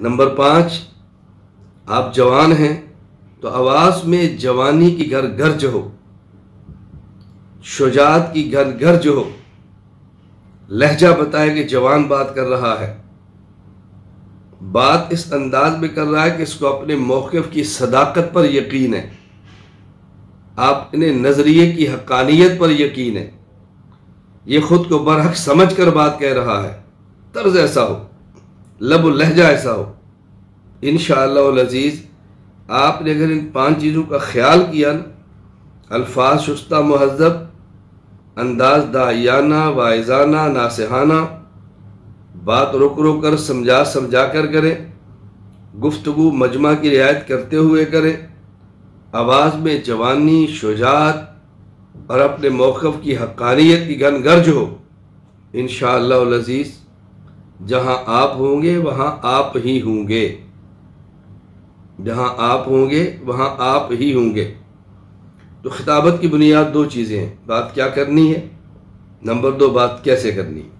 Number 5، آپ جوان ہیں تو آواز میں جوانی کی گرج ہو، شجاعت کی گرج ہو، لہجہ بتائے کہ جوان بات کر رہا ہے، بات اس انداز میں کر رہا ہے کہ اس کو اپنے موقف کی صداقت پر یقین ہے، آپ نے نظریے کی حقانیت پر یقین ہے، یہ خود کو برحق سمجھ کر بات کہہ رہا ہے، طرز ایسا ہو، لب و لہجہ ایسا ہو۔ انشاءاللہ العزیز آپ نے اگر ان 5 چیزوں کا خیال کیا، الفاظ شستہ مہذب، انداز داعیانہ واعظانہ ناصحانہ، بات رک کر سمجھا کر کریں، گفتگو مجمع کی رعایت کرتے ہوئے کریں، آواز میں جوانی، شجاعت اور اپنے موقف کی حقانیت کی گرج ہو، انشاءاللہ العزیز جہاں آپ ہوں گے وہاں آپ ہی ہوں گے، جہاں آپ ہوں گے وہاں آپ ہی ہوں گے۔ تو خطابت کی بنیاد 2 چیزیں ہیں، بات کیا کرنی ہے، نمبر 2 بات کیسے کرنی ہے۔